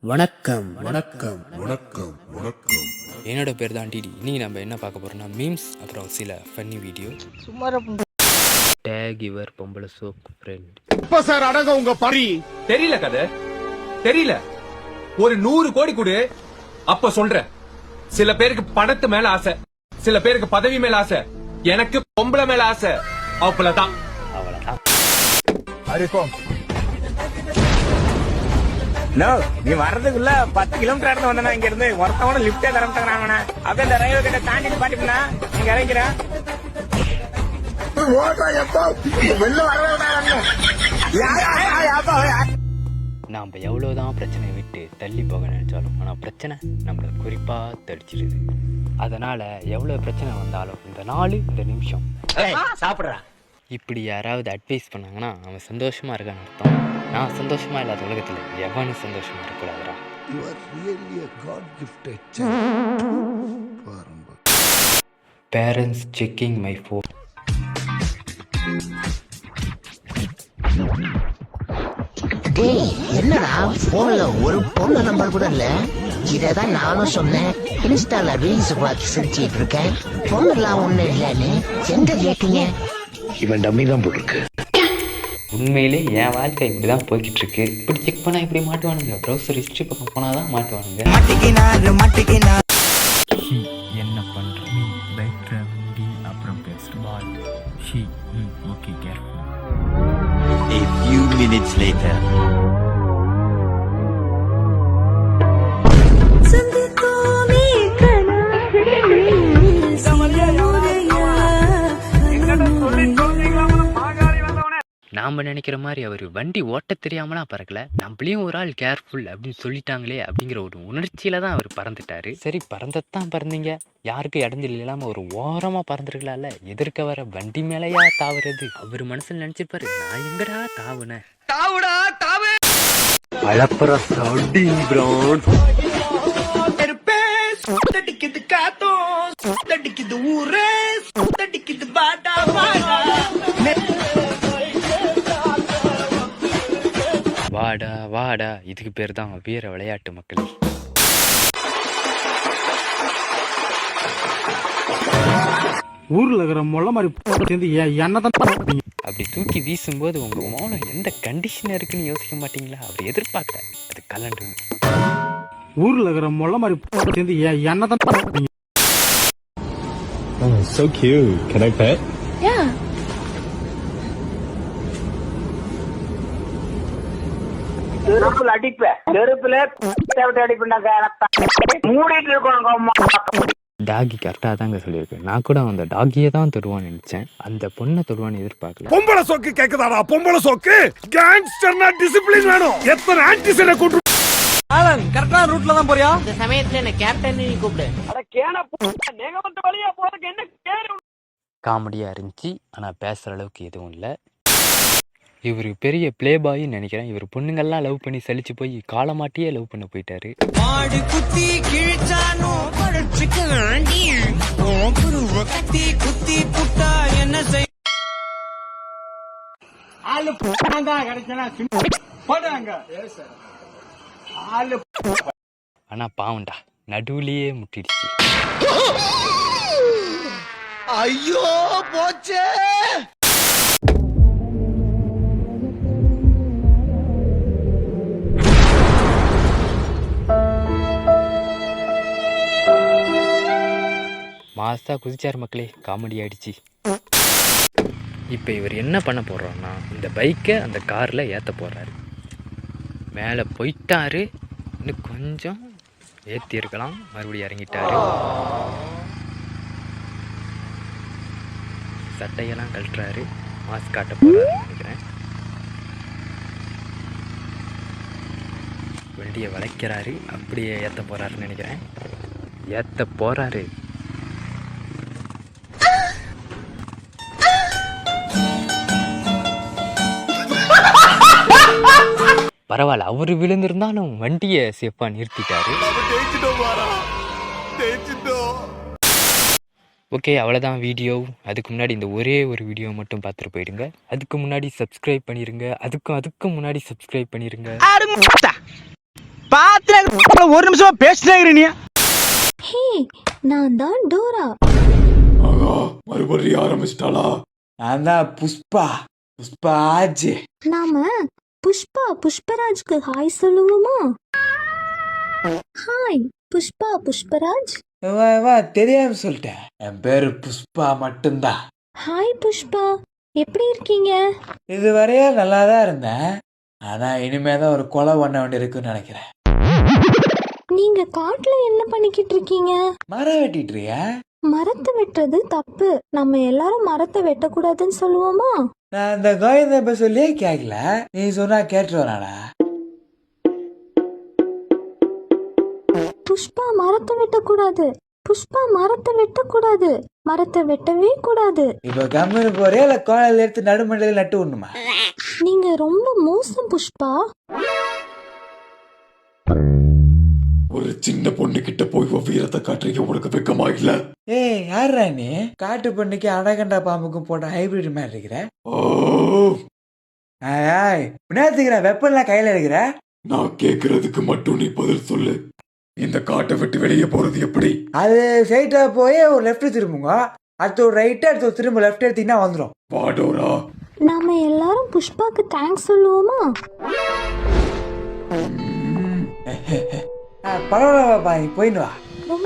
வணக்கம் வணக்கம் வணக்கம் வணக்கம். என்னோட பேர் தான் டிடி. இன்னைக்கு நம்ம என்ன பார்க்க போறோம்னா மீம்ஸ், அப்புறம் சில ஃபன்னி வீடியோ. டேக் யுவர் பொம்பளை சோக் ஃப்ரெண்ட். இப்ப சார் அடங்க உங்க பரி தெரியல கதை தெரியல. ஒரு 100 கோடி கொடு அப்ப சொல்றேன். சில பேருக்கு பணத்து மேல ஆசை, சில பேருக்கு பதவி மேல ஆசை, எனக்கு பொம்பளை மேல ஆசை. அவ்வளவுதான். நீ வர்றதுக்குள்ள 10 கிலோமீட்டர் இடத்துல வந்தா இங்க இருந்து ஒருத்தவன லிப்டே தரமாட்டாங்க. அப்படியே இந்த ரயில்வே கிட்ட தாண்டிட்டு பாட்டினா நீங்க இறங்கிறேன். நாம் எவ்வளோதான் பிரச்சனையை விட்டு தள்ளி போக நினைச்சாலும் ஆனால் பிரச்சனை நம்மளை குறிப்பாக தடிச்சிடுது. அதனால எவ்வளோ பிரச்சனை வந்தாலும் இந்த நாள் இந்த நிமிஷம் சாப்பிடுறா இப்படி யாராவது அட்வைஸ் பண்ணாங்கன்னா அவன் சந்தோஷமா இருக்கான்னு அர்த்தம். நான் சந்தோஷமா இல்லாத உலகத்தில் எவனும் சந்தோஷமா இருக்கக்கூடாதுடா. You are really a God gifted child. Parents checking my phone. டேய் என்னடா போன்ல ஒரு பொண்ணு நம்பர் கூட இல்ல. இததான் நானும் சொன்னேன். இன்ஸ்டால ரீல்ஸ் பார்த்து சிரிச்சிட்டு இருக்கேன். பொண்ணுலாம் ஒண்ணு இல்லன்னு எங்க கேட்டீங்க? இவன் டம்மி தான் போட்டிருக்கு. உண்மையிலே என் வாழ்க்கை இப்படி தான் போய்கிட்டு இருக்கு. இப்படி செக் பண்ணால் இப்படி மாட்டுவானுங்க. ப்ரௌசர் ஹிஸ்ட்ரி பக்கம் போனால் தான் மாட்டுவானுங்க. என்ன பண்ணுற பைக் டிராவலிங் அப்புறம் பேசுகிறேன். She okay careful. A few minutes later. நாம் நினைக்கிற மாதிரி அவர் வண்டி ஓட்ட தெரியாமலாம் பறக்கல. நம்மளையும் ஒரு ஆள் கேர்ஃபுல் அப்படின்னு சொல்லிட்டாங்களே அப்படிங்கிற ஒரு உணர்ச்சியில தான் அவர் பறந்துட்டாரு. சரி, பறந்தத்தான் பறந்தீங்க, யாருக்கும் இடஞ்சல் இல்லாம ஒரு ஓரமா பறந்துருக்கலாம்ல. எதிர்க்க வர வண்டி மேலையா தாவுறது? அவர் மனசுல நினைச்சிருப்பாரு, நான் எங்கடா தாவுனேன். தாவுடா தாவு. அழப்புற சவுண்டிங் பிரவுன். தடிக்குது காத்தோம், தடிக்குது ஊரே, தடிக்குது பாட்டா பாடா. வாடா வாடா, இதுக்கு பேர் தான் வீர விளையாட்டு மக்கள். ஊர்ல இருக்கிற மொள்ள மாதிரி சேர்ந்து என்னதான் அப்படி தூக்கி வீசும்போது உங்க மௌனம் எந்த கண்டிஷன் இருக்குன்னு யோசிக்க மாட்டீங்களா? அப்படி எதிர்பார்க்கல, அது கலண்டு. ஊர்ல இருக்கிற மொள்ள மாதிரி சேர்ந்து என்னதான் so cute. Can I pet? Yeah. நெருப்புல அடிப்பேன், நெருப்புல அடிப்பேன்டாங்க. மூடிட்டு இருக்கோம். டாகி கரெக்டாக தாங்க சொல்லியிருக்கு. நான் கூட அந்த டாகியை தான் தொடுவான்னு நினைச்சேன். அந்த பொண்ணை தொடுவான்னு எதிர்பார்க்கல. பொம்பளை சோக்கு கேக்குதாடா? பொம்பளை சோக்கு கேங்ஸ்டர்னா டிசிப்ளின் வேணும். எத்தனை ஆன்டிசனை கூட்டு ஆலன் கரெக்டான ரூட்ல தான் போறியா? இந்த சமயத்துல என்ன கேப்டன் நீ கூப்பிடு. அட கேன நீங்க வந்து வழியா போறதுக்கு என்ன கேரு? காமெடியாக இருந்துச்சு, ஆனால் பேசுகிற அளவுக்கு எதுவும் இல்லை. இவர் பெரிய பிளே பாய்ன்னு நினைக்கிறேன். இவர் பொண்ணுங்கள்லாம் லவ் பண்ணி சலிச்சு போய் காலமாட்டியே லவ் பண்ண போயிட்டாரு. மாடு குத்தி கிழிச்சானோ படுச்சுக்கு ஆண்டி குருவ கத்தி குத்தி புட்டா என்ன செய்? ஆளு போடாங்க கிடைச்சனா போடாங்க. ஆளு ஆனால் பாவண்டா, நடுவுலையே முட்டிடுச்சு. ஐயோ போச்சே. மாசா குதிச்சார் மக்களே, காமெடி ஆயிடுச்சு. இப்போ இவர் என்ன பண்ண போடுறோன்னா, இந்த பைக்கை அந்த காரில் ஏற்ற போடுறாரு. மேலே போயிட்டாரு, இன்னும் கொஞ்சம் ஏற்றி இருக்கலாம், மறுபடியும் இறங்கிட்டாரு. சட்டையெல்லாம் கழட்டுறாரு, மாஸ்க் காட்ட போகிறாருன்னு நினைக்கிறேன். வண்டியை வளைக்கிறாரு, அப்படியே ஏற்ற போகிறாருன்னு நினைக்கிறேன். ஏற்ற போகிறாரு. பரவாயில்ல, அவரு விழுந்திருந்தாலும் வண்டியை சேஃபா நிறுத்திட்டாரு. ஓகே, அவ்வளோதான் வீடியோ. அதுக்கு முன்னாடி இந்த ஒரே ஒரு வீடியோ மட்டும் பார்த்துட்டு போயிடுங்க. அதுக்கு முன்னாடி சப்ஸ்கிரைப் பண்ணிடுங்க. அதுக்கும் முன்னாடி சப்ஸ்கிரைப் பண்ணிடுங்க. பாத்து ஒரு நிமிஷமா பேசினே நீ. ஹே, நான் தான் டோரா. மறுபடியும் ஆரம்பிச்சிட்டாளா? நான் தான் புஷ்பா ஆஜ். நாம புஷ்பராஜ்க்கு ஹாய் சொல்லுவோமா? ஹாய் புஷ்பராஜ். தெரியாம சொல்லிட்டேன், என் பேரு புஷ்பா மட்டும்தான். ஹாய் புஷ்பா, எப்படி இருக்கீங்க? இதுவரையா நல்லா தான் இருந்தேன், ஆனா இனிமேதான் ஒரு கொலை பண்ண வேண்டி இருக்குன்னு நினைக்கிறேன். நீங்க காட்டுல என்ன பண்ணிக்கிட்டு இருக்கீங்க? மரம் வெட்டிட்டுறியா? மரத்தை வெட்டுறது தப்பு. நம்ம எல்லாரும் மரத்தை வெட்டக்கூடாதுன்னு சொல்லுவோமா? நான் இந்த கோயந்த சொல்லியே கேட்கல, நீ சொன்னா கேட்டுருவானா? புஷ்பா மரத்தை வெட்டக்கூடாது. மரத்தை வெட்டவே கூடாது. இப்ப கம்முன்னு போறியா இல்ல கோயில எடுத்து நடுமண்டையில நட்டு விடணுமா? நீங்க ரொம்ப மோசம் புஷ்பா. ஒரு சின்ன பொண்ணு கிட்ட போய் வீரத்தை காட்டுறீங்க, உனக்கு வெக்கமா இல்ல? ஏய், யாரா நீ? காட்டு பொண்ணுக்கு அடகண்டா பாம்புக்கும் போட்ட ஹைபிரிட் மாதிரி இருக்கிற. விநாயகத்துக்கிற வெப்பன்லாம் கையில இருக்கிற. நான் கேக்குறதுக்கு மட்டும் நீ பதில் சொல்லு. இந்த காட்டை விட்டு வெளியே போறது எப்படி? அது ஸ்ட்ரைட்டா போய் ஒரு லெஃப்ட் திரும்புங்க, அடுத்து ஒரு ரைட், அடுத்து ஒரு திரும்ப லெஃப்ட் எடுத்தீங்கன்னா வந்துடும். வாடோரா, நாம எல்லாரும் புஷ்பாக்கு தேங்க்ஸ் சொல்லுவோமா? பரவாயில்ல பாப்பா, நீ போயின்னு வா. ரொம்ப